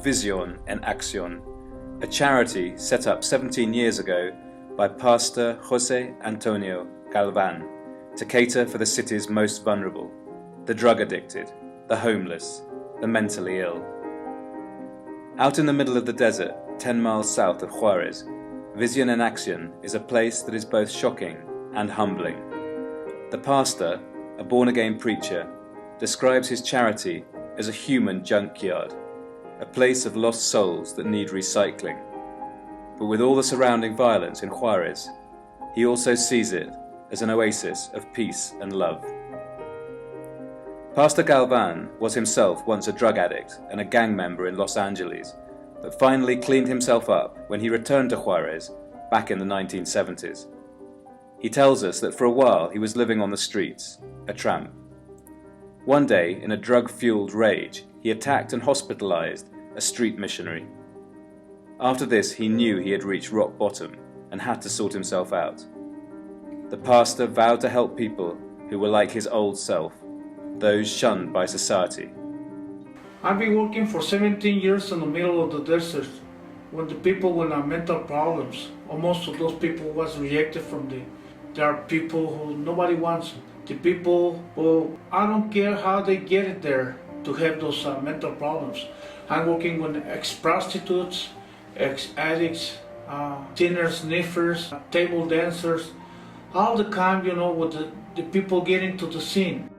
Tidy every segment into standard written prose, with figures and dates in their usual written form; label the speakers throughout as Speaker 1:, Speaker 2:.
Speaker 1: Visión en Acción, a charity set up 17 years ago by Pastor José Antonio Galván to cater for the city's most vulnerable, the drug addicted, the homeless, the mentally ill. Out in the middle of the desert, 10 miles south of Juárez, Visión en Acción is a place that is both shocking and humbling. The pastor, a born-again preacher, describes his charity as a human junkyard, a place of lost souls that need recycling. But with all the surrounding violence in Juárez, he also sees it as an oasis of peace and love. Pastor Galván was himself once a drug addict and a gang member in Los Angeles, but finally cleaned himself up when he returned to Juárez back in the 1970s. He tells us that for a while he was living on the streets, a tramp. One day, in a drug-fueled rage, he attacked and hospitalized a street missionary. After this, he knew he had reached rock bottom and had to sort himself out. The pastor vowed to help people who were like his old self, those shunned by society.
Speaker 2: I've been working for 17 years in the middle of the desert when the people with mental problems, or most of those people was rejected from there are people who nobody wants. The people who, I don't care how they get it there to have those mental problems. I'm working with ex-prostitutes, ex-addicts, dinner sniffers, table dancers, all the kind, with the people getting to the scene.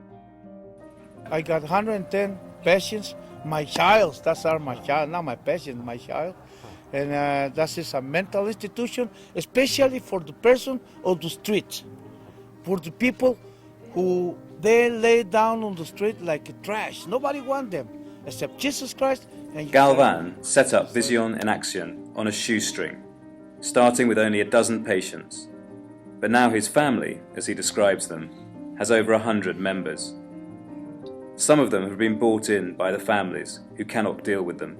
Speaker 2: I got 110 patients. My child, that's my child, not my patient, my child. And that is a mental institution, especially for the person on the street, for the people who they lay down on the street like trash. Nobody wants them except Jesus Christ. And
Speaker 1: Galván set up Visión en Acción on a shoestring, starting with only a dozen patients. But now his family, as he describes them, has over 100 members. Some of them have been brought in by the families who cannot deal with them.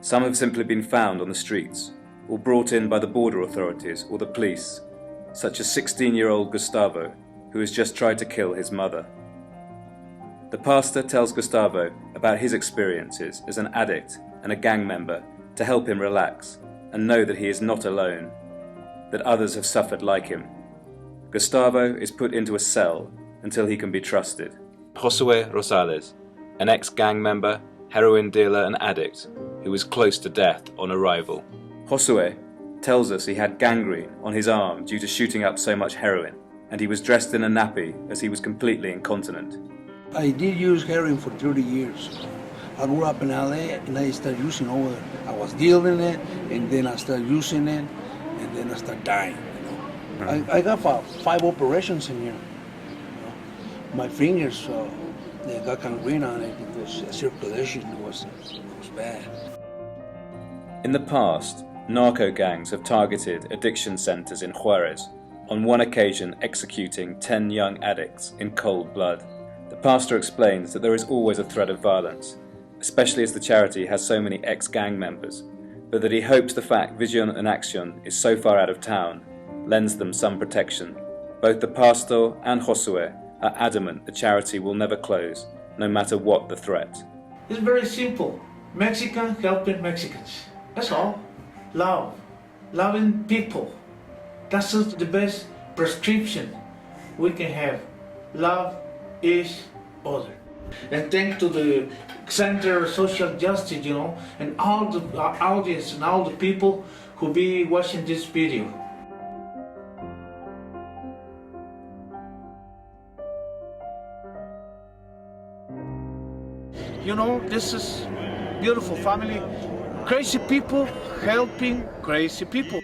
Speaker 1: Some have simply been found on the streets or brought in by the border authorities or the police, such as 16-year-old Gustavo, who has just tried to kill his mother. The pastor tells Gustavo about his experiences as an addict and a gang member to help him relax and know that he is not alone, that others have suffered like him. Gustavo is put into a cell until he can be trusted. Josué Rosales, an ex-gang member, heroin dealer and addict who was close to death on arrival. Josué tells us he had gangrene on his arm due to shooting up so much heroin, and he was dressed in a nappy as he was completely incontinent.
Speaker 3: I did use heroin for 30 years. I grew up in LA and I started using over there. I was dealing it and then I started using it and then I started dying. I got 5 operations in here. My fingers, they got gangrene on it because circulation was bad.
Speaker 1: In the past, narco gangs have targeted addiction centers in Juárez, on one occasion executing 10 young addicts in cold blood. The pastor explains that there is always a threat of violence, especially as the charity has so many ex-gang members, but that he hopes the fact Visión en Acción is so far out of town lends them some protection. Both the pastor and Josué are adamant the charity will never close, no matter what the threat.
Speaker 2: It's very simple. Mexican helping Mexicans. That's all. Love. Loving people. That's the best prescription we can have. Love is other. And thanks to the Center of Social Justice, and all the audience and all the people who be watching this video. This is beautiful family. Crazy people helping crazy people.